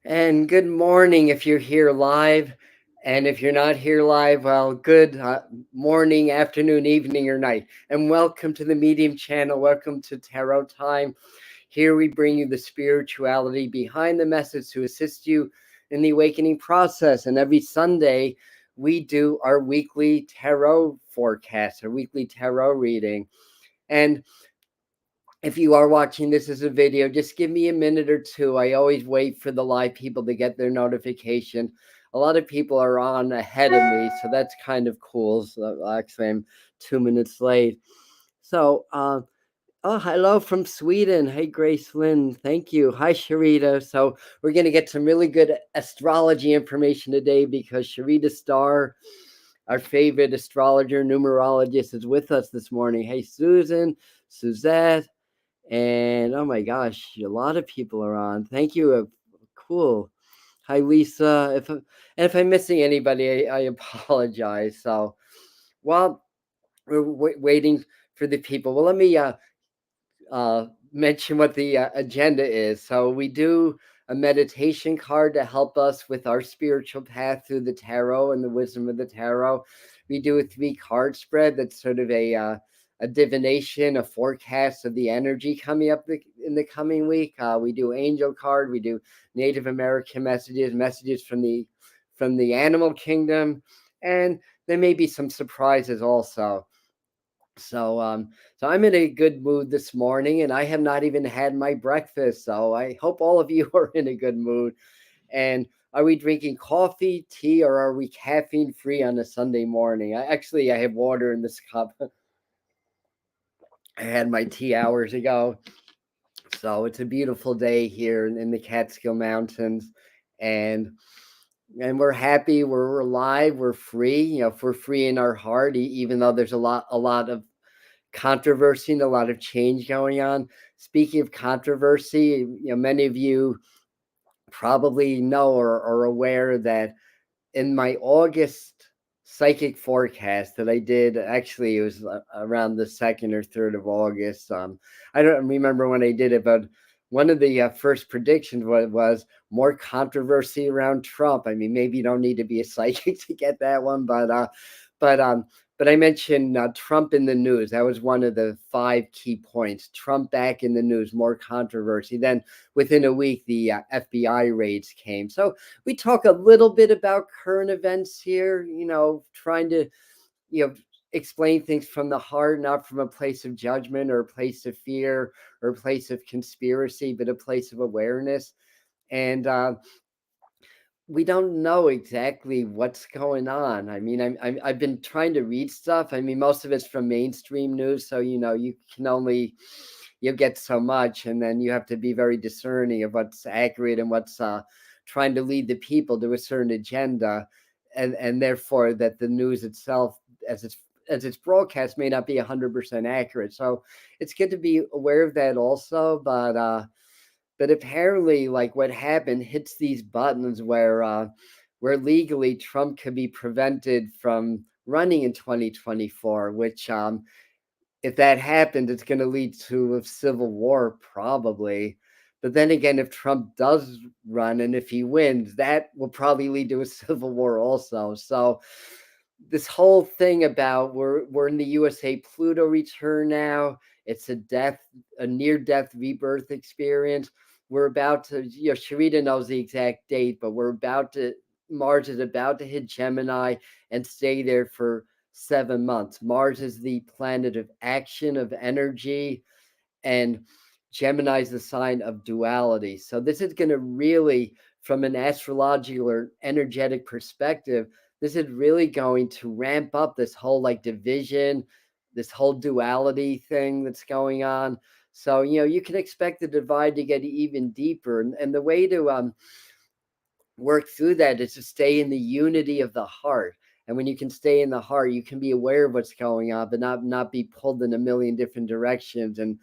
And good morning if you're here live. And if you're not here live, well, good morning, afternoon, evening, or night. And welcome to the Medium channel. Welcome to Tarot Time. Here we bring you the spirituality behind the message to assist you in the awakening process. And every Sunday, we do our weekly tarot forecast, our weekly tarot reading. And if you are watching this as a video, just give me a minute or two. I always wait for the live people to get their notification. A lot of people are on ahead of me, so that's kind of cool. So actually, I'm 2 minutes late. So, oh, hello from Sweden. Hey, Grace Lynn. Thank you. Hi, Sharita. So, we're going to get some really good astrology information today because Sharita Starr, our favorite astrologer, numerologist, is with us this morning. Hey, Susan, Suzette. And oh my gosh, a lot of people are on. Thank you. Cool. Hi, Lisa. If I'm missing anybody, I apologize. So while we're waiting for the people, well, let me mention what the agenda is. So we do a meditation card to help us with our spiritual path through the tarot and the wisdom of the tarot. We do a 3 card spread that's sort of a divination, a forecast of the energy coming up in the coming week. We do angel card. We do Native American messages, messages from the animal kingdom, and there may be some surprises also. So I'm in a good mood this morning, and I have not even had my breakfast. So I hope all of you are in a good mood. And are we drinking coffee, tea, or are we caffeine free on a Sunday morning? I have water in this cup. I had my tea hours ago. So it's a beautiful day here in the Catskill Mountains, and we're happy. We're alive. We're free. If we're free in our heart, even though there's a lot of controversy and a lot of change going on. Speaking of controversy, many of you probably know or are aware that in my August psychic forecast that I did, actually it was around the 2nd or 3rd of August. I don't remember when I did it, but one of the first predictions was more controversy around Trump. I mean, maybe you don't need to be a psychic to get that one, but but I mentioned Trump in the news. That was one of the 5 key points. Trump back in the news, more controversy. Then within a week, the FBI raids came. So we talk a little bit about current events here, trying to, you know, explain things from the heart, not from a place of judgment or a place of fear or a place of conspiracy, but a place of awareness. And we don't know exactly what's going on. I mean, I've been trying to read stuff. I mean, most of it's from mainstream news, so you can only you get so much, and then you have to be very discerning of what's accurate and what's trying to lead the people to a certain agenda, and therefore that the news itself, as it's broadcast, may not be 100% accurate. So it's good to be aware of that also, but apparently, like what happened hits these buttons where legally Trump could be prevented from running in 2024, which if that happened, it's going to lead to a civil war probably. But then again, if Trump does run and if he wins, that will probably lead to a civil war also. So this whole thing about we're in the USA Pluto return now. It's a near death rebirth experience. We're about to, Sharita knows the exact date, but Mars is about to hit Gemini and stay there for 7 months. Mars is the planet of action, of energy, and Gemini is the sign of duality. So this is going to really, from an astrological or energetic perspective, this is really going to ramp up this whole like division, this whole duality thing that's going on. So you can expect the divide to get even deeper, and the way to work through that is to stay in the unity of the heart. And when you can stay in the heart, you can be aware of what's going on, but not be pulled in a million different directions and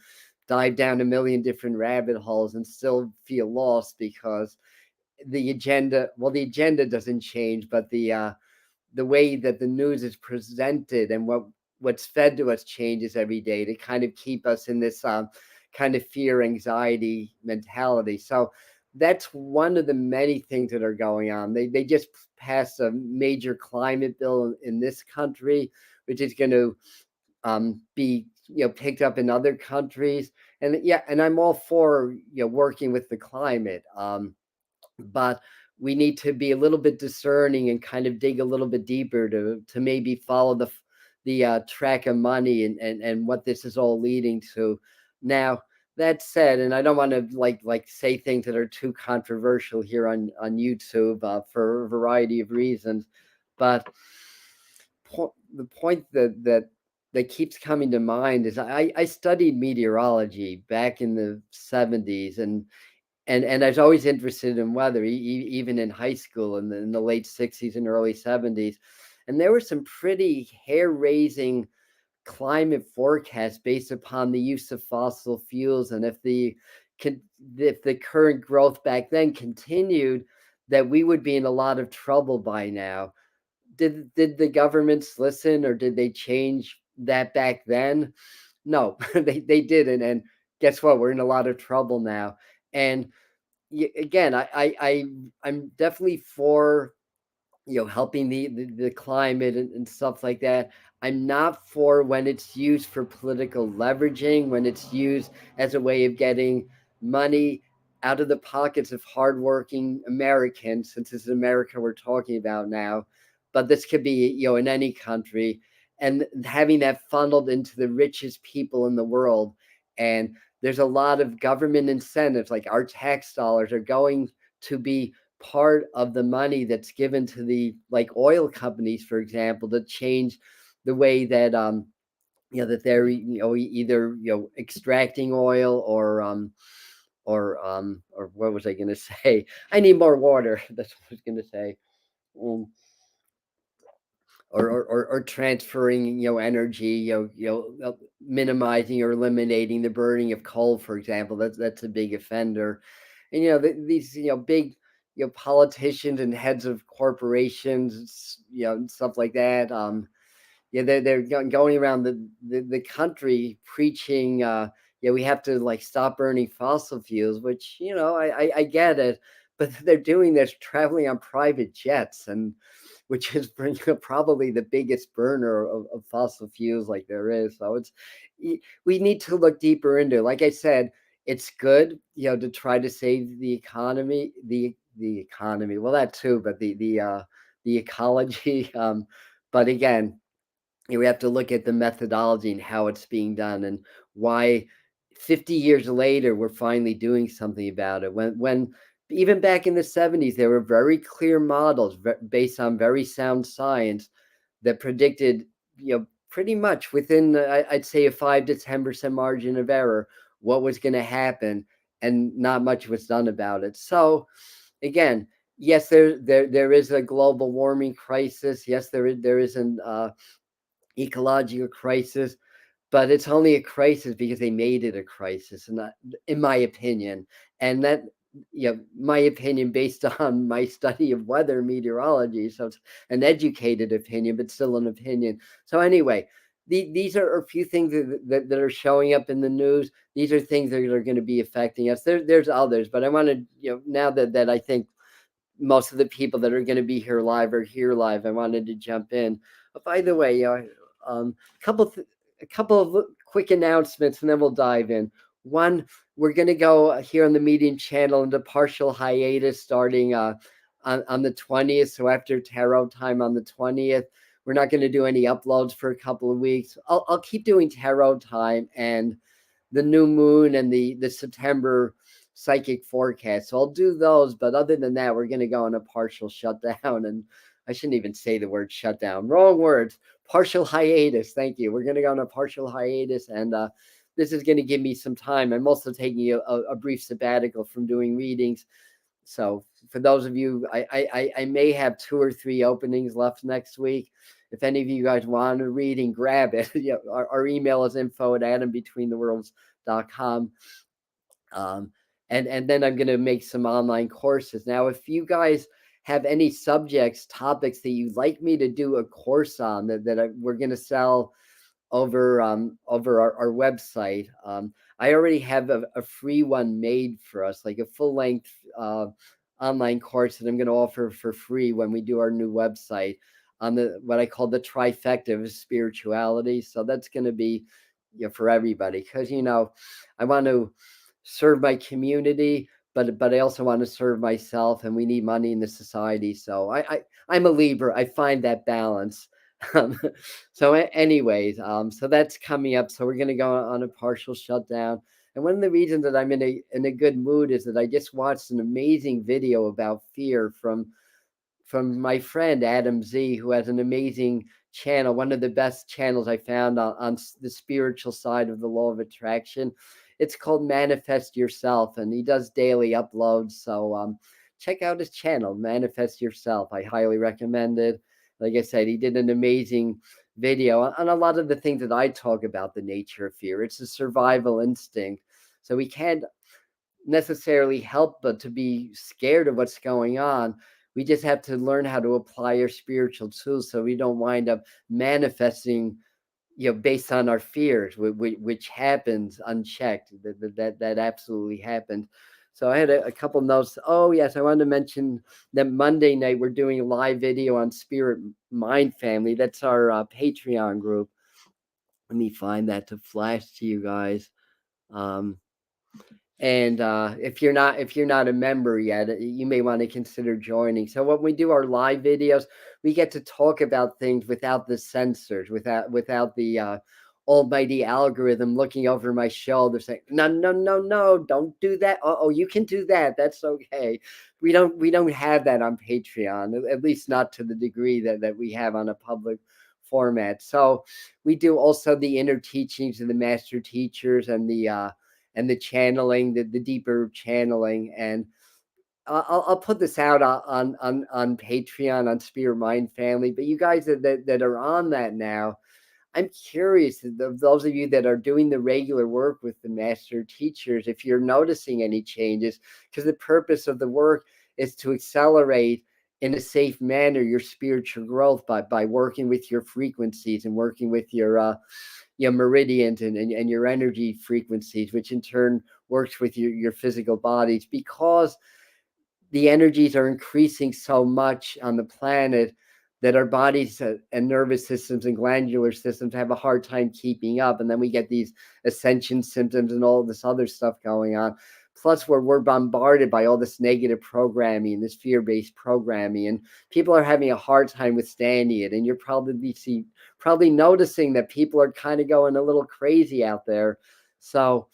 dive down a million different rabbit holes and still feel lost because the agenda doesn't change, but the way that the news is presented and what's fed to us changes every day to kind of keep us in this kind of fear, anxiety mentality. So that's one of the many things that are going on. They just passed a major climate bill in this country, which is going to be picked up in other countries. And yeah, and I'm all for working with the climate, but we need to be a little bit discerning and kind of dig a little bit deeper to maybe follow the track of money and what this is all leading to. Now, that said, and I don't want to like say things that are too controversial here on YouTube for a variety of reasons, but the point that keeps coming to mind is I studied meteorology back in the 70s, and I was always interested in weather, even in high school in the late 60s and early 70s. And there were some pretty hair-raising climate forecasts based upon the use of fossil fuels. And if the current growth back then continued, that we would be in a lot of trouble by now. Did the governments listen, or did they change that back then? No, they didn't. And guess what? We're in a lot of trouble now. And again, I'm definitely for helping the climate and stuff like that. I'm not for when it's used for political leveraging, when it's used as a way of getting money out of the pockets of hardworking Americans, since this is America we're talking about now. But this could be in any country, and having that funneled into the richest people in the world. And there's a lot of government incentives, like our tax dollars are going to be part of the money that's given to the like oil companies, for example, to change the way that that they're either extracting oil or what was I going to say? I need more water. That's what I was going to say. Um, or transferring energy, minimizing or eliminating the burning of coal, for example. That's a big offender. And these big politicians and heads of corporations, and stuff like that. Yeah, they're going around the country preaching. Yeah, we have to like stop burning fossil fuels, which I get it, but they're doing this traveling on private jets, and which is probably the biggest burner of fossil fuels like there is. So we need to look deeper into it. Like I said, it's good, to try to save the economy, the economy. Well, that too, but the ecology. But again, we have to look at the methodology and how it's being done, and why 50 years later we're finally doing something about it, when even back in the 70s there were very clear models based on very sound science that predicted pretty much within I'd say a 5 to 10% margin of error what was going to happen, and not much was done about it. So again, yes, there is a global warming crisis. Yes, there is an ecological crisis, but it's only a crisis because they made it a crisis, and not, in my opinion. And that, my opinion based on my study of weather meteorology. So it's an educated opinion, but still an opinion. So anyway, these are a few things that are showing up in the news. These are things that are going to be affecting us. There's others, but I want to, now that I think most of the people that are going to be here live are here live, I wanted to jump in. But by the way, um, a couple of quick announcements, and then we'll dive in. One, we're going to go here on the Medium channel into partial hiatus starting on the 20th. So after tarot time on the 20th, we're not going to do any uploads for a couple of weeks. I'll keep doing tarot time and the new moon and the September psychic forecast. So I'll do those, but other than that, we're going to go on a partial shutdown. And I shouldn't even say the word shutdown. Wrong words. Partial hiatus. Thank you. We're going to go on a partial hiatus, and this is going to give me some time. I'm also taking a brief sabbatical from doing readings. So for those of you, I may have 2 or 3 openings left next week. If any of you guys want a reading, grab it. Our email is info@atombetweentheworlds.com. And then I'm going to make some online courses. Now, if you guys have any subjects, topics that you'd like me to do a course on we're going to sell over our website. I already have a free one made for us, like a full length online course that I'm going to offer for free when we do our new website on the what I call the trifecta of spirituality. So that's going to be, for everybody, because I want to serve my community, but I also want to serve myself, and we need money in the society. So I'm a Libra. I find that balance. Um, anyways, so that's coming up. So we're going to go on a partial shutdown. And one of the reasons that I'm in a good mood is that I just watched an amazing video about fear from my friend Adam Z, who has an amazing channel, one of the best channels I found on the spiritual side of the law of attraction. It's called Manifest Yourself, and he does daily uploads. So check out his channel, Manifest Yourself. I highly recommend it. Like I said, he did an amazing video on a lot of the things that I talk about, the nature of fear. It's a survival instinct. So we can't necessarily help but to be scared of what's going on. We just have to learn how to apply our spiritual tools so we don't wind up manifesting, based on our fears, which happens unchecked. That absolutely happened. So I had a couple notes. Oh yes, I wanted to mention that Monday night we're doing a live video on Spirit Mind Family. That's our Patreon group. Let me find that to flash to you guys. And if you're not a member yet, you may want to consider joining. So when we do our live videos, we get to talk about things without the censors, without the almighty algorithm looking over my shoulder saying, no, no, no, no, don't do that. Oh, you can do that. That's okay. We don't have that on Patreon, at least not to the degree that we have on a public format. So we do also the inner teachings of the master teachers and the channeling, the deeper channeling. And I'll put this out on Patreon, on Spirit Mind Family. But you guys that are on that now, I'm curious, those of you that are doing the regular work with the master teachers, if you're noticing any changes, because the purpose of the work is to accelerate in a safe manner your spiritual growth by working with your frequencies and working with your meridians and your energy frequencies, which in turn works with your physical bodies, because the energies are increasing so much on the planet that our bodies and nervous systems and glandular systems have a hard time keeping up. And then we get these ascension symptoms and all this other stuff going on. Plus, we're bombarded by all this negative programming, this fear-based programming, and people are having a hard time withstanding it. And you're probably noticing that people are kind of going a little crazy out there. So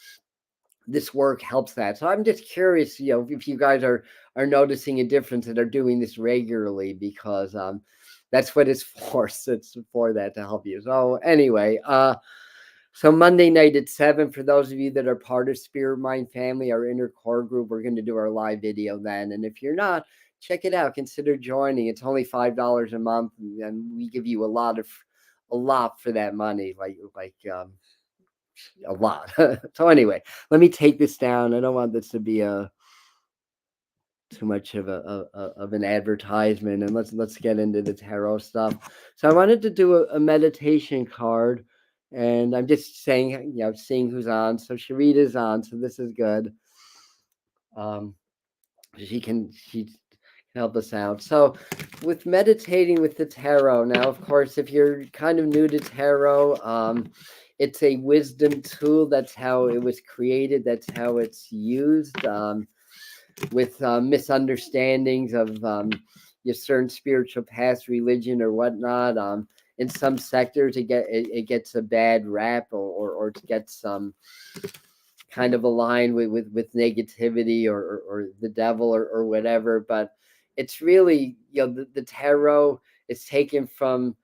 this work helps that. So I'm just curious, if you guys are noticing a difference and are doing this regularly, because that's what it's for. So it's for that, to help you. So anyway, so Monday night at 7, for those of you that are part of Spirit Mind Family, our inner core group, we're going to do our live video then. And if you're not, check it out. Consider joining. It's only $5 a month, and we give you a lot for that money, like a lot. So anyway, let me take this down. I don't want this to be too much of an advertisement, and let's get into the tarot stuff. So I wanted to do a meditation card, and I'm just saying, seeing who's on. So Sharita's on, so this is good. She can help us out. So with meditating with the tarot, now of course, if you're kind of new to tarot, it's a wisdom tool. That's how it was created. That's how it's used. With misunderstandings of your certain spiritual past, religion, or whatnot. In some sectors, it gets a bad rap, or it gets kind of aligned with negativity, or the devil, or whatever. But it's really, the tarot is taken from,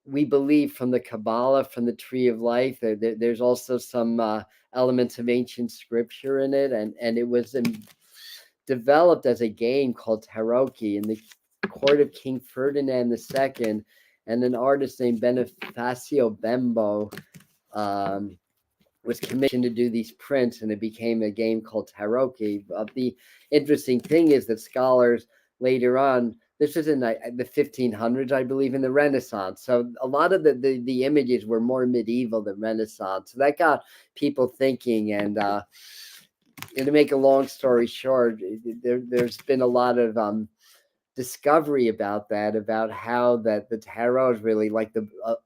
we believe, from the Kabbalah, from the Tree of Life. There's also some elements of ancient scripture in it, and it was developed as a game called Taroki in the court of King Ferdinand II, and an artist named Bonifacio Bembo was commissioned to do these prints, and it became a game called Taroki. The interesting thing is that scholars later on this is in the 1500s, I believe, in the Renaissance. So a lot of the images were more medieval than Renaissance. So that got people thinking. And to make a long story short, there's been a lot of discovery about that, about how that the tarot is really like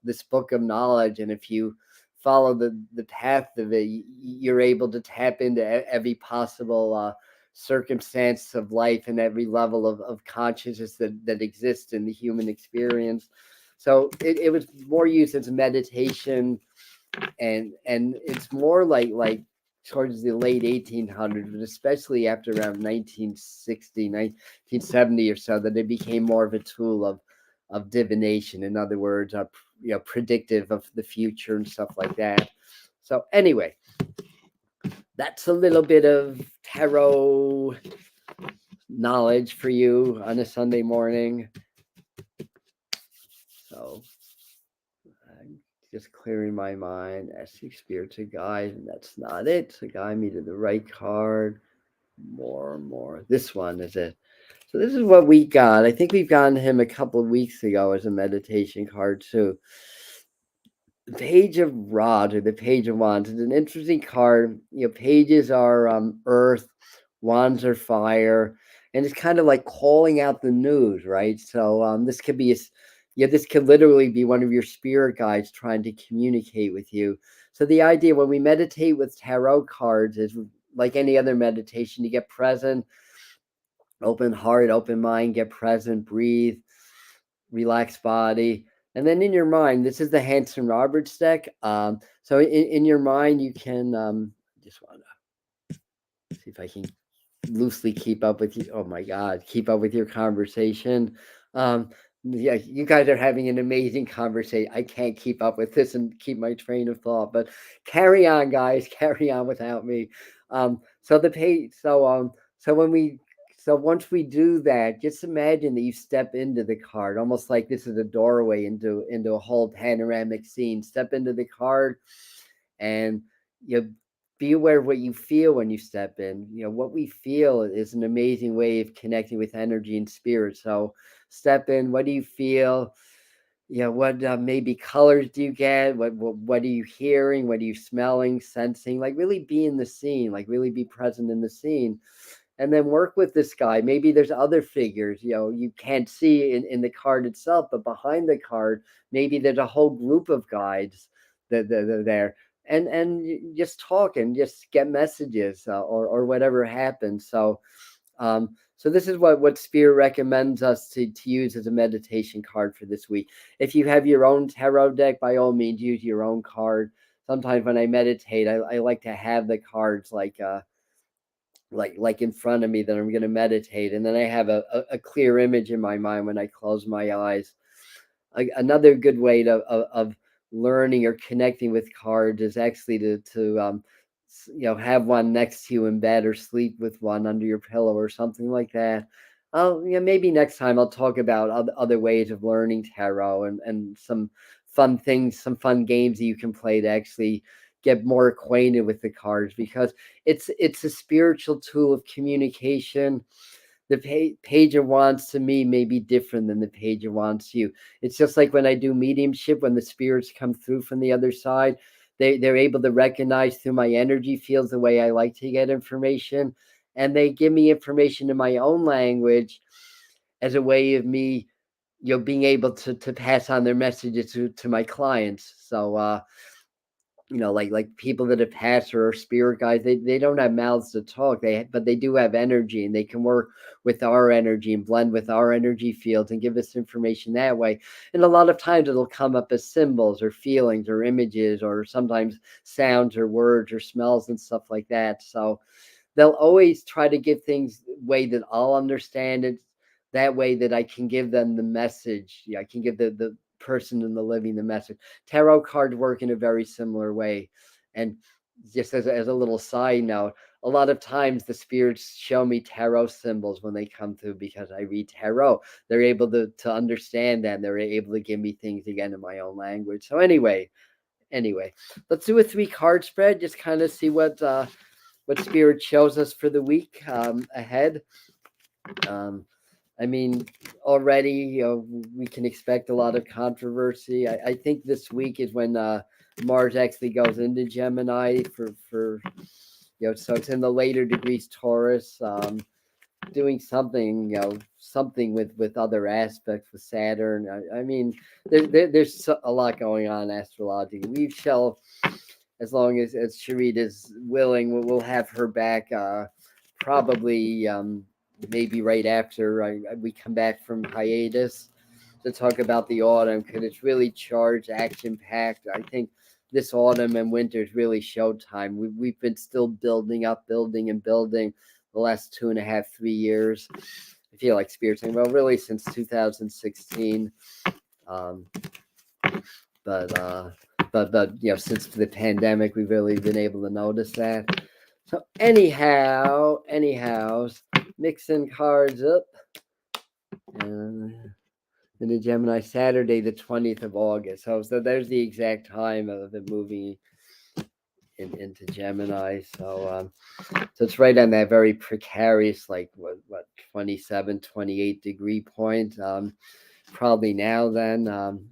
this book of knowledge, and if you follow the path of it, you're able to tap into every possible circumstance of life and every level of consciousness that exists in the human experience. So it was more used as a meditation, and it's more like towards the late 1800s, but especially after around 1960, 1970 or so, that it became more of a tool of divination. In other words, predictive of the future and stuff like that. So anyway, that's a little bit of tarot knowledge for you on a Sunday morning. So I'm just clearing my mind, asking spirit to guide, and that's not it. To guide me to the right card. More. This one is it. So this is what we got. I think we've gotten him a couple of weeks ago as a meditation card too. The Page of Rods, or the Page of Wands. It's an interesting card. Pages are earth, wands are fire, and it's kind of like calling out the news, right? So this could be this could literally be one of your spirit guides trying to communicate with you. So the idea when we meditate with tarot cards is like any other meditation, you get present, open heart, open mind, get present, breathe, relax body. And then in your mind, this is the Hanson Roberts deck. So in your mind, you can just want to see if I can loosely keep up with you. Oh my God, keep up with your conversation. Yeah, you guys are having an amazing conversation. I can't keep up with this and keep my train of thought, but carry on, guys. Carry on without me. So the page. So when we. So once we do that, just imagine that you step into the card, almost like this is a doorway into a whole panoramic scene. Step into the card, and you be aware of what you feel when you step in. What we feel is an amazing way of connecting with energy and spirit. So step in. What do you feel? What maybe colors do you get? What are you hearing? What are you smelling, sensing? Like really be in the scene, like really be present in the scene. And then work with this guy. Maybe there's other figures, you can't see in the card itself, but behind the card, maybe there's a whole group of guides that are there. And just talk and just get messages or whatever happens. So this is what Spirit recommends us to use as a meditation card for this week. If you have your own tarot deck, by all means, use your own card. Sometimes when I meditate, I like to have the cards like in front of me that I'm going to meditate, and then I have a clear image in my mind when I close my eyes. Another good way of learning or connecting with cards is actually to have one next to you in bed, or sleep with one under your pillow or something like that. Maybe next time I'll talk about other ways of learning tarot and some fun things, some fun games that you can play to actually get more acquainted with the cards, because it's a spiritual tool of communication. The Page of Wands to me may be different than the Page of Wands to you. It's just like when I do mediumship, when the spirits come through from the other side, they're able to recognize through my energy fields the way I like to get information, and they give me information in my own language as a way of me being able to pass on their messages to my clients. So like people that have passed or are spirit guides, they don't have mouths to talk, but they do have energy, and they can work with our energy and blend with our energy fields and give us information that way. And a lot of times it'll come up as symbols or feelings or images, or sometimes sounds or words or smells and stuff like that. So they'll always try to give things the way that I'll understand it, that way that I can give them the message. I can give the person in the living the message. Tarot cards work in a very similar way. And just as a little side note, a lot of times the spirits show me tarot symbols when they come through, because I read tarot. They're able to understand that, and they're able to give me things again in my own language. So anyway, let's do a 3-card spread, just kind of see what spirit shows us for the week ahead. I mean, already, we can expect a lot of controversy. I think this week is when Mars actually goes into Gemini for so it's in the later degrees Taurus, doing something, something with other aspects with Saturn. I mean, there's a lot going on astrologically. We shall, as long as Sharit is willing, we'll have her back, probably, maybe right after we come back from hiatus, to talk about the autumn, because it's really charged, action packed. I think this autumn and winter is really showtime. We've been still building up, building and building the last 2.5, 3 years. I feel like Spirit's saying, well, really since 2016. Um, but since the pandemic, we've really been able to notice that. So anyhow, mixing cards up. And in the Gemini, Saturday, the 20th of August. So there's the exact time of it moving into Gemini. So it's right on that very precarious, like what 27, 28 degree point. Probably now then,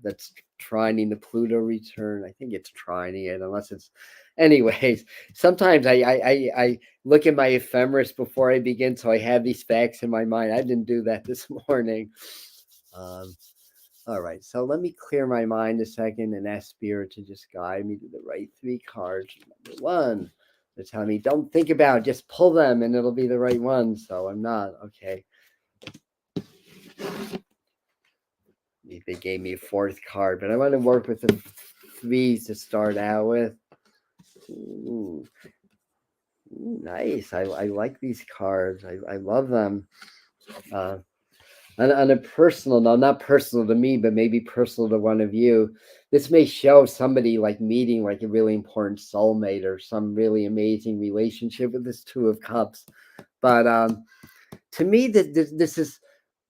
that's trining the Pluto return. I think it's trining it, unless it's. Anyways, sometimes I look at my ephemeris before I begin, so I have these facts in my mind. I didn't do that this morning. All right, so let me clear my mind a second and ask Spirit to just guide me to the right 3 cards. Number 1, they're telling me don't think about it, just pull them and it'll be the right one. So I'm not. Okay. They gave me a 4th card, but I want to work with the 3s to start out with. Ooh. Nice. I like these cards. I love them. On a personal note, not personal to me, but maybe personal to one of you, this may show somebody like meeting like a really important soulmate or some really amazing relationship with this 2 of Cups. But to me, this is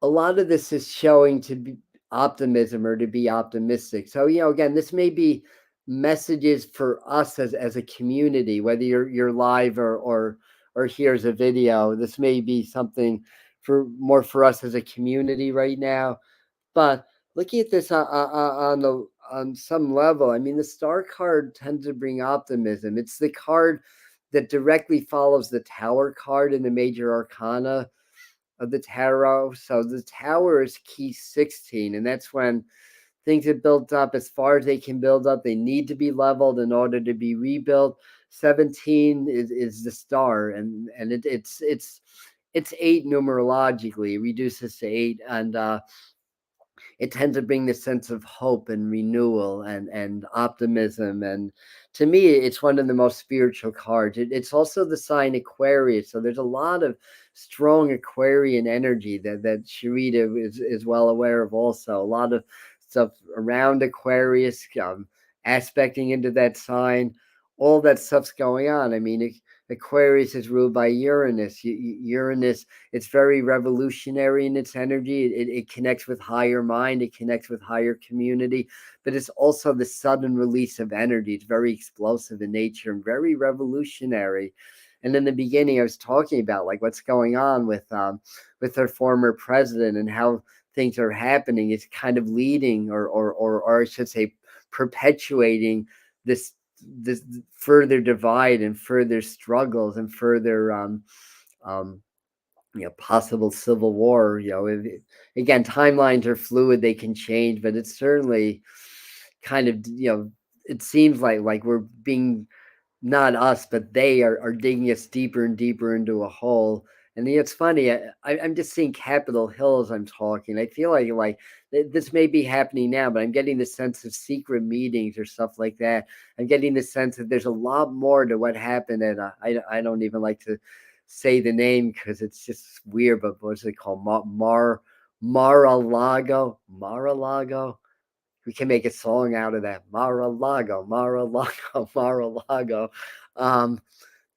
a lot of this is showing to be optimism or to be optimistic. So again, this may be messages for us as a community, whether you're live or here's a video. This may be something for us as a community right now. But looking at this on some level, I mean, the Star card tends to bring optimism. It's the card that directly follows the Tower card in the major arcana of the tarot. So the Tower is key 16, and that's when things have built up as far as they can build up. They need to be leveled in order to be rebuilt. 17 is the star, and it's 8 numerologically. It reduces to 8, and it tends to bring this sense of hope and renewal and optimism. And to me, it's one of the most spiritual cards. It's also the sign Aquarius. So there's a lot of strong Aquarian energy that Sharita is well aware of also. A lot of stuff around Aquarius, aspecting into that sign. All that stuff's going on. I mean, Aquarius is ruled by Uranus. Uranus, it's very revolutionary in its energy. It connects with higher mind. It connects with higher community. But it's also the sudden release of energy. It's very explosive in nature and very revolutionary. And in the beginning, I was talking about like what's going on with our former president and how things are happening. It's kind of leading, or I should say, perpetuating this further divide and further struggles and further possible civil war. Again, timelines are fluid, they can change, but it's certainly kind of it seems like we're being, not us, but they are digging us deeper and deeper into a hole. And it's funny, I'm just seeing Capitol Hill as I'm talking. I feel like this may be happening now, but I'm getting the sense of secret meetings or stuff like that. I'm getting the sense that there's a lot more to what happened at I don't even like to say the name because it's just weird, but what's it called? Mar-a-Lago. We can make a song out of that. Mar-a-Lago. Mar-a-Lago.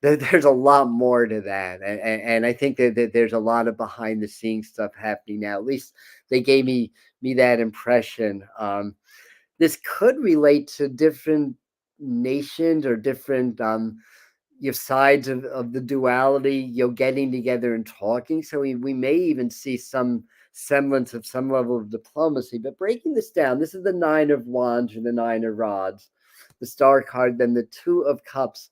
There's a lot more to that, and I think that there's a lot of behind the scenes stuff happening now. At least they gave me that impression. This could relate to different nations or different your sides of the duality, getting together and talking. So we may even see some semblance of some level of diplomacy. But breaking this down, this is the Nine of Wands or the Nine of Rods, the Star card, then the Two of Cups.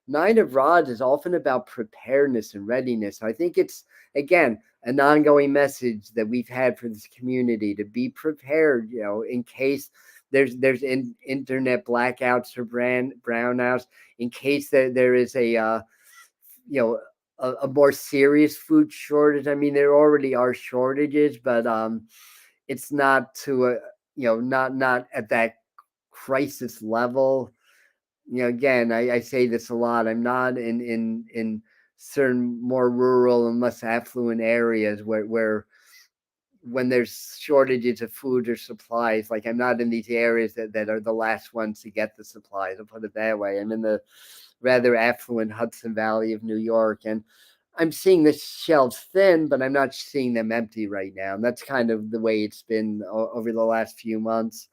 Nine of Rods is often about preparedness and readiness. I think it's, again, an ongoing message that we've had for this community to be prepared, in case there's internet blackouts or brownouts, in case there is you know a more serious food shortage. I mean, there already are shortages, but it's not to a not at that crisis level. Again, I say this a lot. I'm not in certain more rural and less affluent areas where when there's shortages of food or supplies, like I'm not in these areas that are the last ones to get the supplies. I'll put it that way. I'm in the rather affluent Hudson Valley of New York, and I'm seeing the shelves thin, but I'm not seeing them empty right now. And that's kind of the way it's been over the last few months.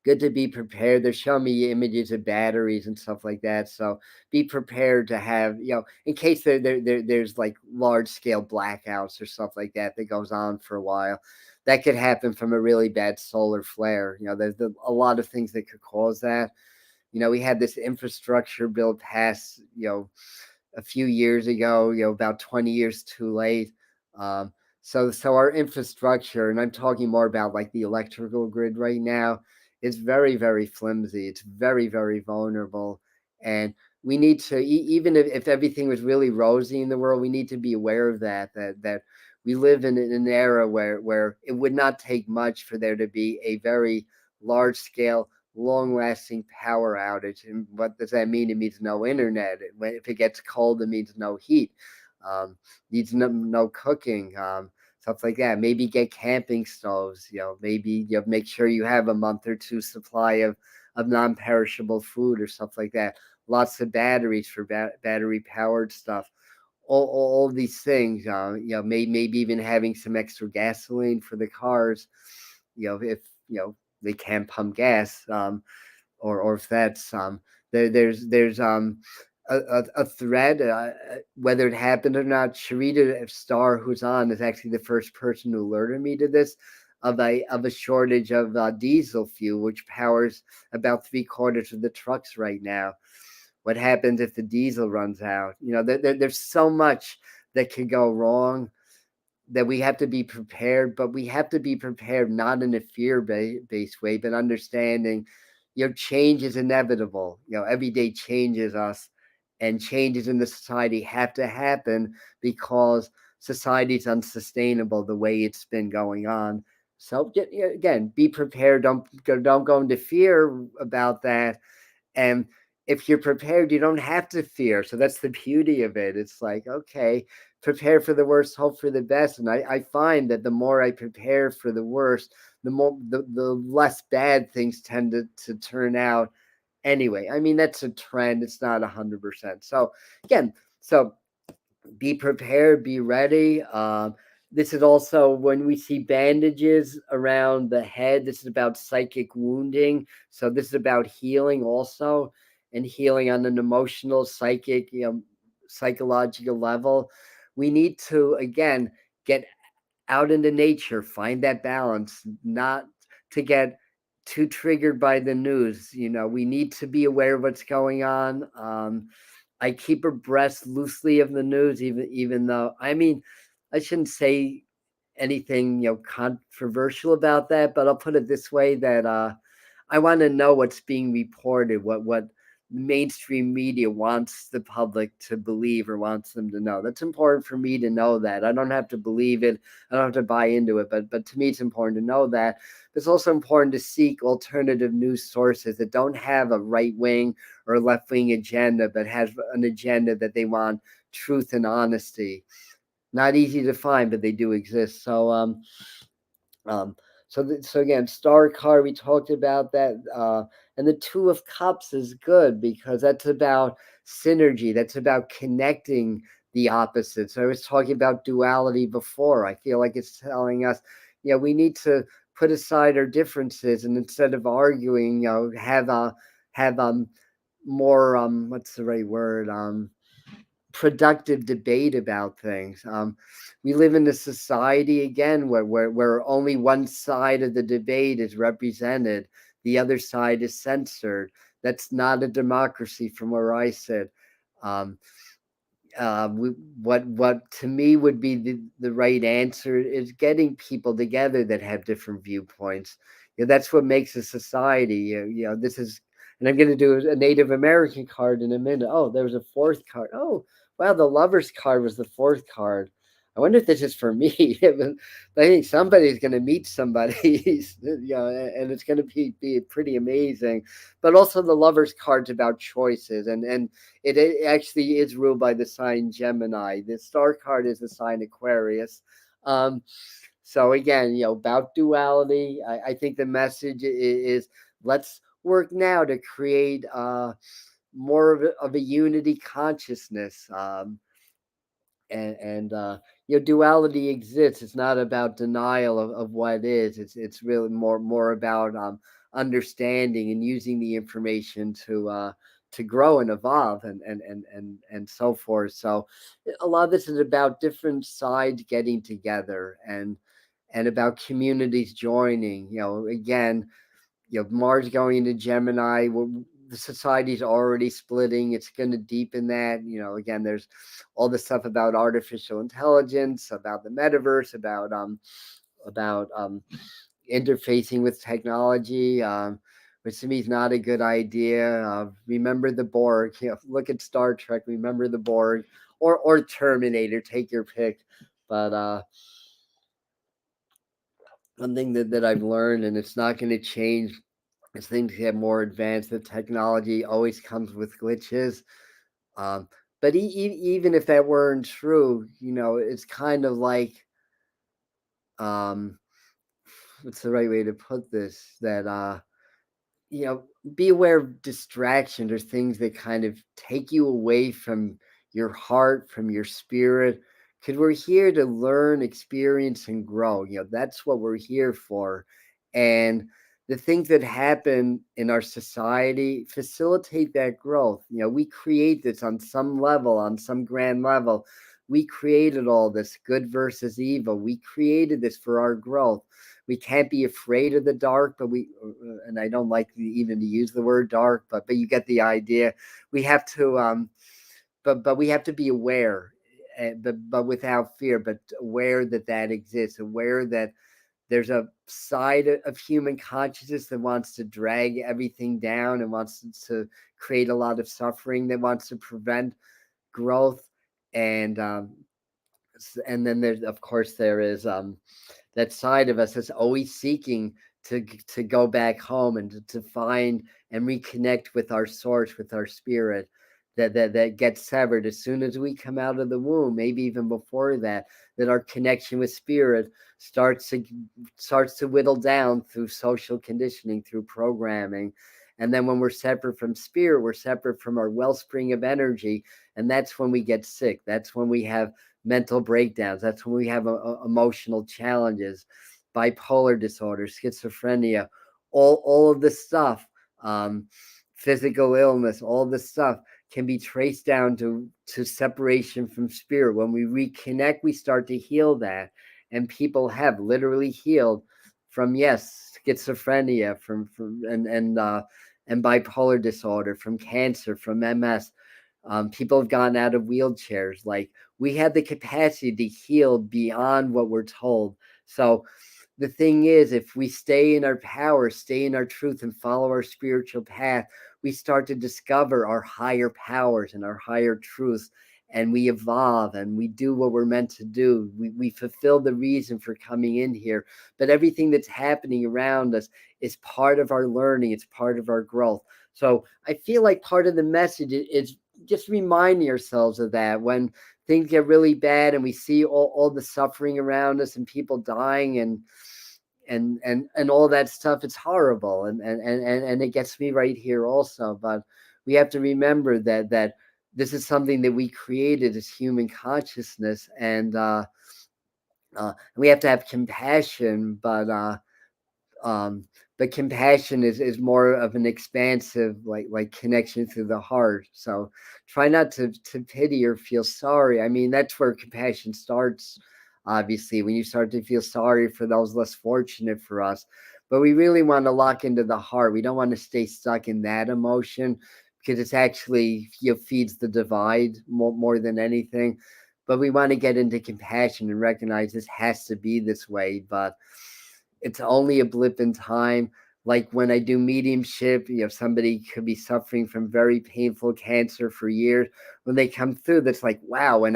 Good to be prepared. They're showing me images of batteries and stuff like that. So be prepared to have, in case there's like large scale blackouts or stuff like that that goes on for a while. That could happen from a really bad solar flare. There's a lot of things that could cause that. We had this infrastructure bill pass, a few years ago, about 20 years too late. So our infrastructure, and I'm talking more about like the electrical grid right now, is very, very flimsy. It's very, very vulnerable. And we need to, even if everything was really rosy in the world, we need to be aware of that we live in an era where it would not take much for there to be a very large scale, long-lasting power outage. And what does that mean? It means no internet. If it gets cold, it means no heat. Needs no cooking. Stuff like that. Maybe get camping stoves. Maybe make sure you have a month or two supply of non-perishable food or stuff like that. Lots of batteries for battery powered stuff. All these things. Maybe even having some extra gasoline for the cars. If they can pump gas, or if that's there's a thread, whether it happened or not. Sharita Starr, who's on, is actually the first person who alerted me to this, of a shortage of diesel fuel, which powers about 3/4 of the trucks right now. What happens if the diesel runs out? There's so much that could go wrong, that we have to be prepared, but we have to be prepared not in a fear-based way, but understanding, change is inevitable. Every day changes us, and changes in the society have to happen because society's unsustainable the way it's been going on. So again, be prepared. Don't go into fear about that. And if you're prepared, you don't have to fear. So that's the beauty of it. It's like, okay, prepare for the worst, hope for the best. And I find that the more I prepare for the worst, the less bad things tend to turn out anyway. I mean, that's a trend. It's not 100%. So again, be prepared, be ready. This is also when we see bandages around the head. This is about psychic wounding. So this is about healing also, and healing on an emotional, psychic, psychological level. We need to, again, get out into nature, find that balance, not to get too triggered by the news. We need to be aware of what's going on. I keep abreast loosely of the news, even though, I mean, I shouldn't say anything controversial about that, but I'll put it this way, that I want to know what's being reported, what mainstream media wants the public to believe or wants them to know. That's important for me to know that. I don't have to believe it. I don't have to buy into it, but to me, it's important to know that. It's also important to seek alternative news sources that don't have a right wing or left wing agenda, but has an agenda that they want truth and honesty. Not easy to find, but they do exist. Um, so again, Star card, we talked about that, and the Two of Cups is good because that's about synergy. That's about connecting the opposites. I was talking about duality before. I feel like it's telling us, we need to put aside our differences, and instead of arguing, have more what's the right word, productive debate about things. We live in a society again where only one side of the debate is represented, the other side is censored. That's not a democracy from where I sit. Um, we, what to me would be the right answer is getting people together that have different viewpoints. That's what makes a society. This is, and I'm going to do a Native American card in a minute. Oh, there was a fourth card. Oh, wow, the Lovers card was the fourth card. I wonder if this is for me. I think somebody's going to meet somebody, and it's going to be pretty amazing. But also the Lovers card's about choices, and it actually is ruled by the sign Gemini. The star card is the sign Aquarius. Um, so again, about duality, I think the message is let's work now to create more of a unity consciousness. And duality exists. It's not about denial of what is. It's really more about understanding and using the information to grow and evolve and so forth. So a lot of this is about different sides getting together and about communities joining. Again, Mars going into Gemini. The society's already splitting. It's going to deepen that. Again, there's all this stuff about artificial intelligence, about the metaverse, about interfacing with technology, which to me is not a good idea. Remember the Borg. Look at Star Trek. Remember the Borg, or Terminator. Take your pick. But one thing that I've learned, and it's not going to change as things get more advanced, the technology always comes with glitches. Um, but even if that weren't true, it's kind of like, um, what's the right way to put this? That you know, be aware of distractions or things that kind of take you away from your heart, from your spirit. Because we're here to learn, experience, and grow. That's what we're here for. And the things that happen in our society facilitate that growth. We create this on some level, on some grand level. We created all this good versus evil. We created this for our growth. We can't be afraid of the dark, but and I don't like even to use the word dark, but you get the idea. We have to, but we have to be aware, but without fear, but aware that exists, aware that there's a side of human consciousness that wants to drag everything down and wants to create a lot of suffering, that wants to prevent growth, and and then there's, of course, there is that side of us that's always seeking to go back home and to find and reconnect with our source, with our spirit, that gets severed as soon as we come out of the womb, maybe even before that. That our connection with spirit starts to whittle down through social conditioning, through programming. And then when we're separate from spirit, we're separate from our wellspring of energy, and that's when we get sick. That's when we have mental breakdowns. That's when we have emotional challenges, bipolar disorder, schizophrenia, all of this stuff, um, physical illness, all this stuff can be traced down to separation from spirit. When we reconnect, we start to heal that, and people have literally healed from, yes, schizophrenia, from and bipolar disorder, from cancer, from MS. People have gotten out of wheelchairs. Like, we have the capacity to heal beyond what we're told. So the thing is, if we stay in our power, stay in our truth, and follow our spiritual path, we start to discover our higher powers and our higher truths, and we evolve and we do what we're meant to do. We fulfill the reason for coming in here. But everything that's happening around us is part of our learning, it's part of our growth. So I feel like part of the message is just reminding ourselves of that when things get really bad and we see all the suffering around us and people dying and all that stuff. It's horrible, and it gets me right here also. But we have to remember that this is something that we created as human consciousness, and we have to have compassion, but but compassion is more of an expansive like connection through the heart. So try not to pity or feel sorry. I mean, that's where compassion starts, obviously, when you start to feel sorry for those less fortunate for us. But we really want to lock into the heart. We don't want to stay stuck in that emotion, because it's actually, feeds the divide more than anything. But we want to get into compassion and recognize this has to be this way, but it's only a blip in time. Like when I do mediumship, somebody could be suffering from very painful cancer for years. When they come through, that's like, wow. When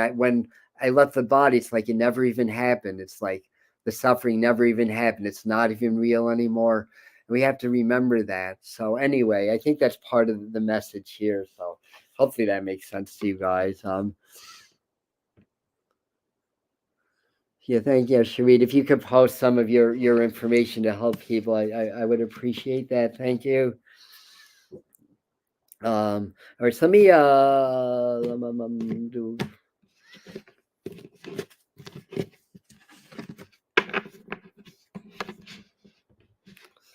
I left the body, it's like it never even happened. It's like the suffering never even happened. It's not even real anymore. We have to remember that. So anyway, I think that's part of the message here. So hopefully that makes sense to you guys. Yeah, thank you, Sharid. If you could post some of your information to help people, I would appreciate that. Thank you. All right, so let me do.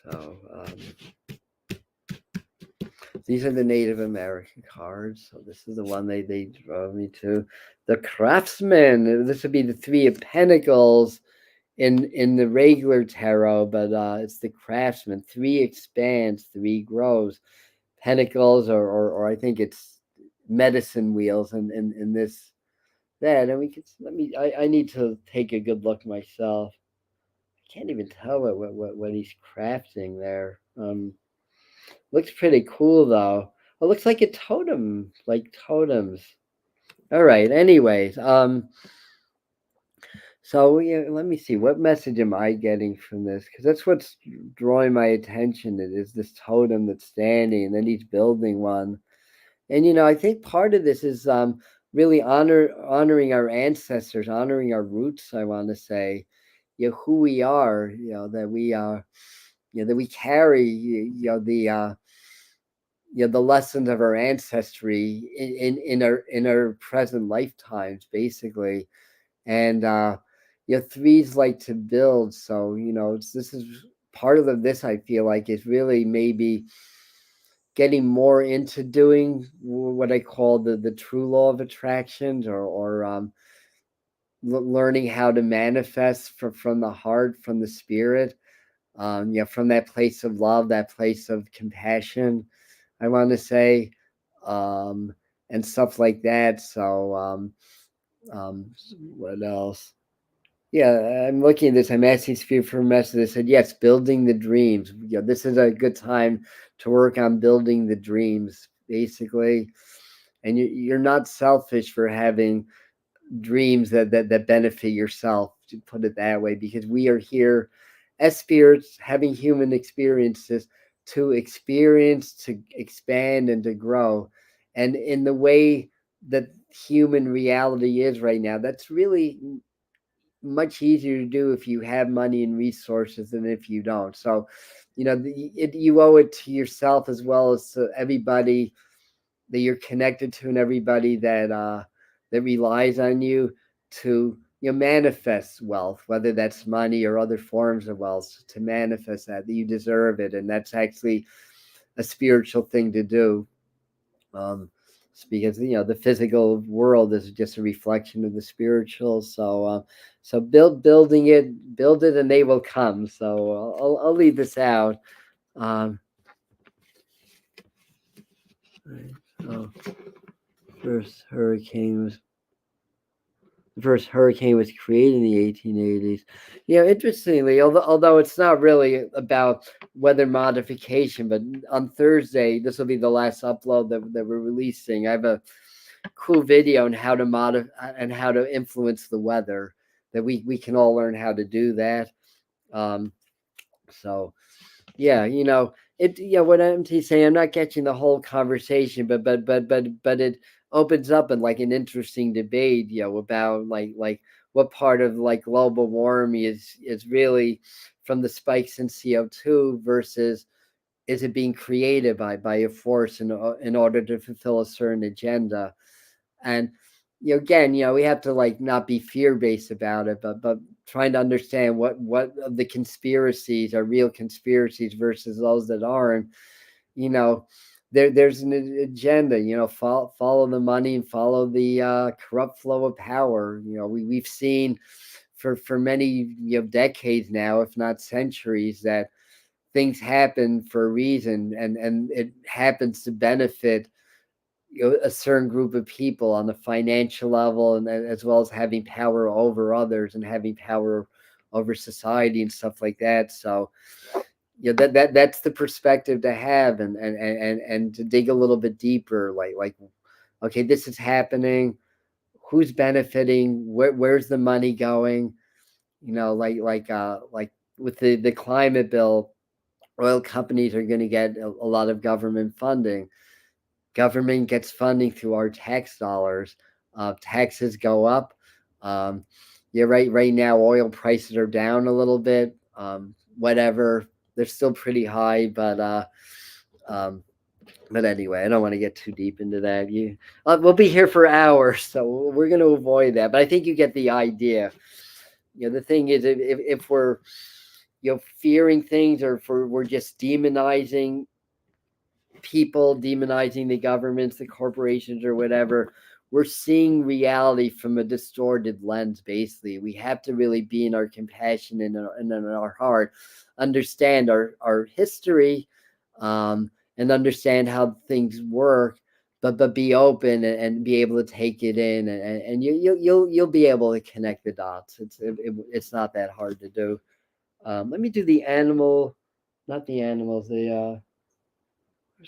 So these are the Native American cards. So this is the one they drove me to. The Craftsman. This would be the Three of Pentacles in the regular tarot, but it's the Craftsman. Three expands, three grows. Pentacles, or I think it's medicine wheels, and in this that, and we could let me. I need to take a good look myself. I can't even tell what he's crafting there. Looks pretty cool though. It looks like a totem, like totems. All right. Anyways, so yeah, let me see. What message am I getting from this? Because that's what's drawing my attention. It is this totem that's standing, and then he's building one. And I think part of this is really honoring our ancestors, honoring our roots. I want to say, who we are. That we are. That we carry. The lessons of our ancestry in our present lifetimes, basically. And threes like to build. So this is part of this. I feel like is really maybe getting more into doing what I call the true law of attractions, or learning how to manifest from the heart, from the spirit, from that place of love, that place of compassion, I want to say, and stuff like that. So, what else? Yeah, I'm looking at this. I'm asking Spirit for a message. They said, yes, building the dreams. This is a good time to work on building the dreams, basically. And you're not selfish for having dreams that benefit yourself, to put it that way, because we are here as spirits having human experiences to experience, to expand, and to grow. And in the way that human reality is right now, that's really much easier to do if you have money and resources than if you don't. So, you owe it to yourself as well as to everybody that you're connected to, and everybody that relies on you to manifest wealth, whether that's money or other forms of wealth, to manifest that you deserve it, and that's actually a spiritual thing to do. um, because the physical world is just a reflection of the spiritual. So build it, and they will come. So I'll leave this out. Um, so first hurricane was the first hurricane was created in the 1880s. Interestingly, although it's not really about weather modification, but on Thursday, this will be the last upload that we're releasing. I have a cool video on how to modify and how to influence the weather, that we can all learn how to do that. Um, so yeah, what I'm saying, I'm not catching the whole conversation, but it opens up in like an interesting debate, about like what part of like global warming is really from the spikes in CO2 versus is it being created by a force in order to fulfill a certain agenda. And again, we have to like not be fear based about it, but trying to understand what of the conspiracies are real conspiracies versus those that aren't. You know, there's an agenda. Follow the money and follow the corrupt flow of power. We've seen for many decades now, if not centuries, that things happen for a reason, and it happens to benefit a certain group of people on the financial level, and as well as having power over others and having power over society and stuff like that. So that's the perspective to have, and to dig a little bit deeper, like okay, this is happening, who's benefiting, where's the money going, like with the climate bill, oil companies are going to get a lot of government funding. Government gets funding through our tax dollars. Taxes go up. Um, yeah, right now oil prices are down a little bit. Whatever, they're still pretty high, um, but anyway, I don't want to get too deep into that. We'll be here for hours, so we're going to avoid that. But I think you get the idea. The thing is, if we're fearing things, or if we're just demonizing people, demonizing the governments, the corporations, or whatever, we're seeing reality from a distorted lens. Basically, we have to really be in our compassion and in our heart, understand our history, and understand how things work, but be open, and be able to take it in, and you'll be able to connect the dots. It's not that hard to do. Let me do the animal, not the animals. Where's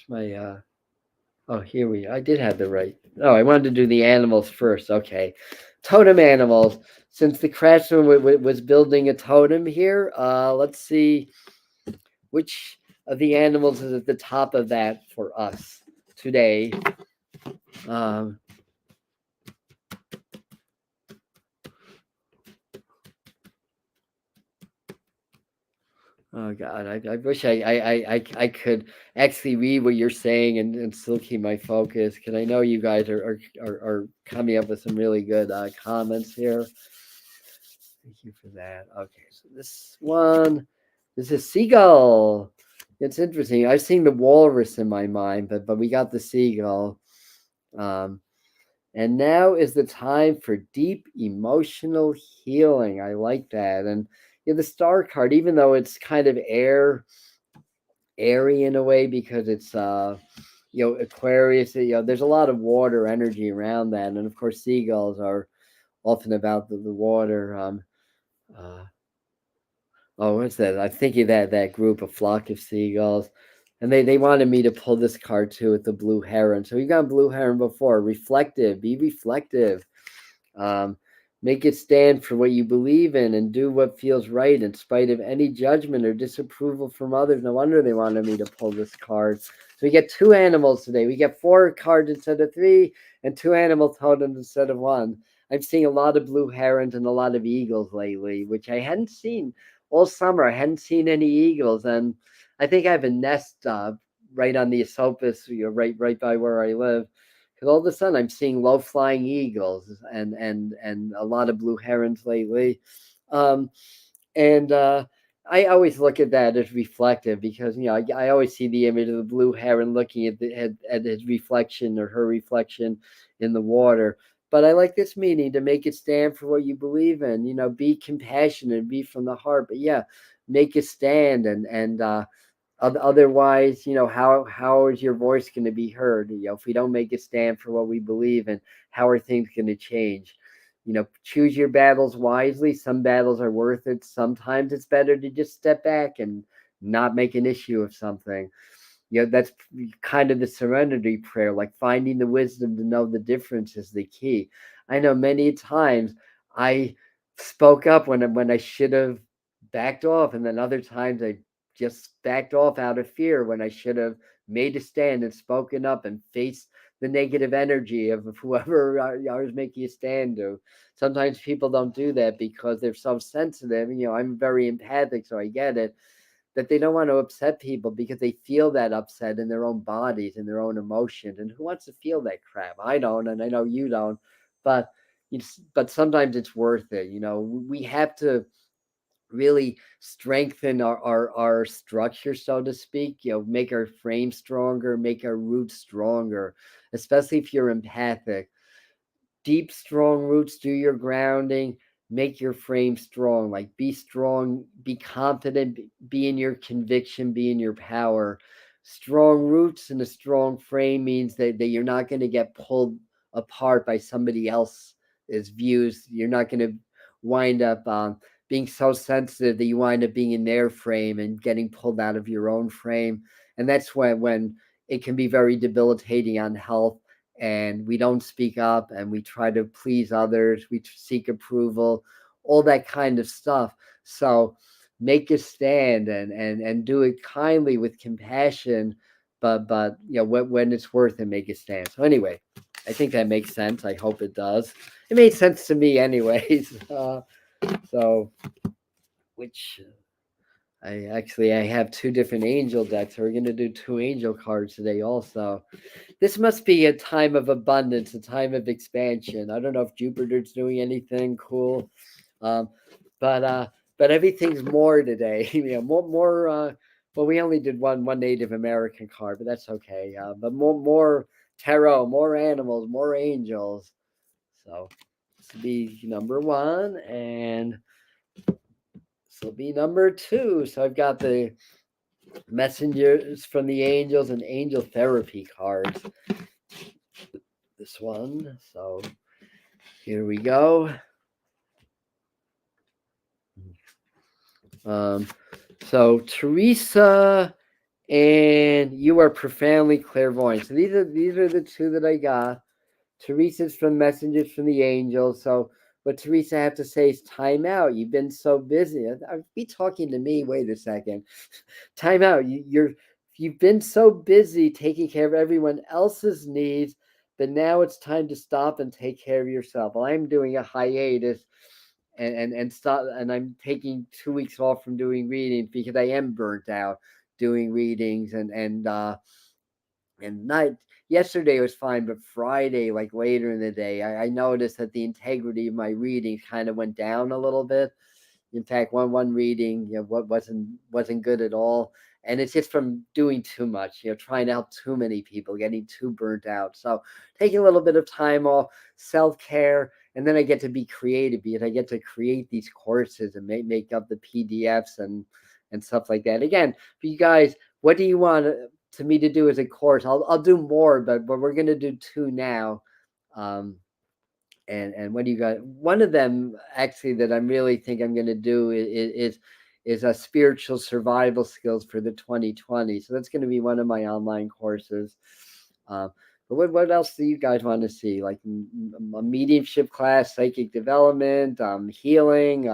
my Oh, here we. I did have the right. Oh, I wanted to do the animals first. Okay, totem animals. Since the craftsman was building a totem here, let's see which of the animals is at the top of that for us today. Um, oh God, I wish I could actually read what you're saying, and still keep my focus, because I know you guys are coming up with some really good comments here. Thank you for that. Okay, so this is seagull. It's interesting. I've seen the walrus in my mind, but we got the seagull. Um, and now is the time for deep emotional healing. I like that. And the star card, even though it's kind of airy in a way, because it's Aquarius, there's a lot of water energy around that. And of course, seagulls are often about the water. Uh, Oh, what's that? I'm thinking that group, a flock of seagulls, and they wanted me to pull this card too with the blue heron. So you got blue heron before. Reflective, be reflective. Um, Make it stand for what you believe in, and do what feels right in spite of any judgment or disapproval from others. No wonder they wanted me to pull this card. So we get two animals today. We get four cards instead of three, and two animal totems instead of one. I'm seeing a lot of blue herons and a lot of eagles lately, which I hadn't seen all summer. I hadn't seen any eagles, and I think I have a nest right on the Esopus, right by where I live. Because all of a sudden I'm seeing low flying eagles, and a lot of blue herons lately. Um, and I always look at that as reflective, because I always see the image of the blue heron looking at his reflection or her reflection in the water. But I like this meaning, to make it stand for what you believe in. Be compassionate, be from the heart. But yeah, make a stand, and otherwise, how is your voice going to be heard? If we don't make a stand for what we believe in, how are things going to change? Choose your battles wisely. Some battles are worth it. Sometimes it's better to just step back and not make an issue of something. That's kind of the serenity prayer, like finding the wisdom to know the difference is the key. I know many times I spoke up when I should have backed off, and then other times I just backed off out of fear when I should have made a stand and spoken up and faced the negative energy of whoever I was making a stand to. Sometimes people don't do that because they're so sensitive. I'm very empathic, so I get it, that they don't want to upset people because they feel that upset in their own bodies and their own emotions. And who wants to feel that crap? I don't, and I know you don't. but but sometimes it's worth it. We have to really strengthen our structure, so to speak, make our frame stronger, make our roots stronger, especially if you're empathic. Deep, strong roots, do your grounding, make your frame strong. Like, be strong, be confident, be in your conviction, be in your power. Strong roots and a strong frame means that you're not going to get pulled apart by somebody else's views. You're not going to wind up being so sensitive that you wind up being in their frame and getting pulled out of your own frame. And that's when it can be very debilitating on health, and we don't speak up, and we try to please others, we seek approval, all that kind of stuff. So make a stand, and do it kindly with compassion, but when it's worth it, make a stand. So anyway, I think that makes sense. I hope it does. It made sense to me anyways. So which I have two different angel decks. So we're going to do two angel cards today also. This must be a time of abundance, a time of expansion. I don't know if Jupiter's doing anything cool, um, but everything's more today. More. Well, we only did one Native American card, but that's okay. But more tarot, more animals, more angels. So this will be number one, and this will be number two. So I've got the messengers from the angels and angel therapy cards. This one. So here we go. So Teresa, and you are profoundly clairvoyant. So these are the two that I got. Teresa's from Messages from the Angels. So what Teresa have to say is, time out. You've been so busy. I'd be talking to me. Wait a second. Time out. You've been so busy taking care of everyone else's needs, but now it's time to stop and take care of yourself. Well, I'm doing a hiatus, and stop, and I'm taking 2 weeks off from doing readings because I am burnt out doing readings, and night. Yesterday was fine, but Friday, like later in the day, I noticed that the integrity of my readings kind of went down a little bit. In fact, one reading, what wasn't good at all, and it's just from doing too much, trying to help too many people, getting too burnt out. So taking a little bit of time off, self-care, and then I get to be creative because I get to create these courses and make up the PDFs and stuff like that. Again, for you guys, what do you want to me to do as a course? I'll do more, but we're going to do two now. And what do you got? One of them actually that I really think I'm going to do is a spiritual survival skills for the 2020. So that's going to be one of my online courses. But what else do you guys want to see? Like a mediumship class, psychic development, healing.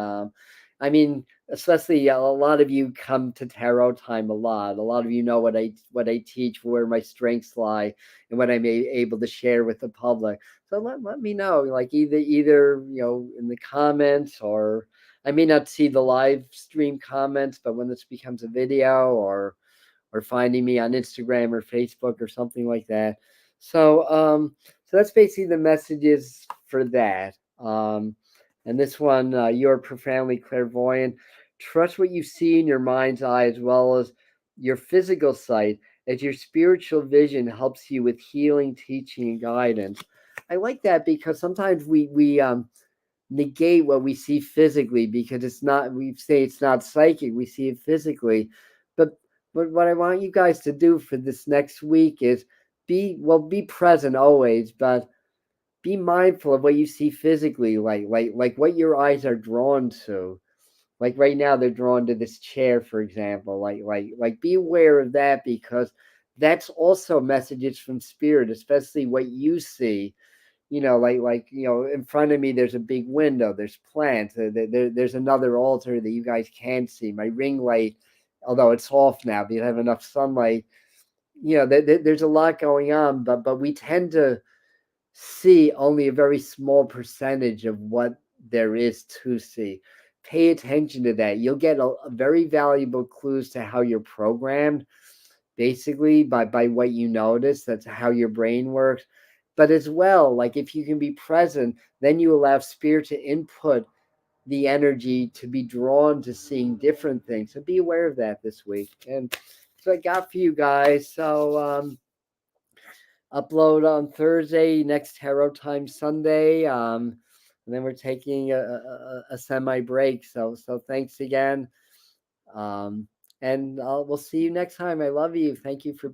I mean, especially a lot of you come to tarot time a lot. A lot of you know what I teach, where my strengths lie, and what I'm able to share with the public. So let me know, like either in the comments, or I may not see the live stream comments, but when this becomes a video, or finding me on Instagram or Facebook or something like that. So that's basically the messages for that. And this one, you're profoundly clairvoyant. Trust what you see in your mind's eye as well as your physical sight, as your spiritual vision helps you with healing, teaching, and guidance. I like that because sometimes we negate what we see physically because it's not. We say it's not psychic. We see it physically, but what I want you guys to do for this next week is be present always, but be mindful of what you see physically, like what your eyes are drawn to. Like right now, they're drawn to this chair, for example. Like be aware of that, because that's also messages from spirit, especially what you see. In front of me, there's a big window. There's plants. There's another altar that you guys can't see. My ring light, although it's off now, because I have enough sunlight. There's a lot going on, but we tend to see only a very small percentage of what there is to see. Pay attention to that. You'll get a very valuable clues to how you're programmed, basically by what you notice. That's how your brain works. But as well, like if you can be present, then you allow spirit to input the energy to be drawn to seeing different things. So be aware of that this week. And so I got for you guys. So upload on Thursday, next tarot time Sunday. And then we're taking a semi break. So thanks again. And we'll see you next time. I love you. Thank you for being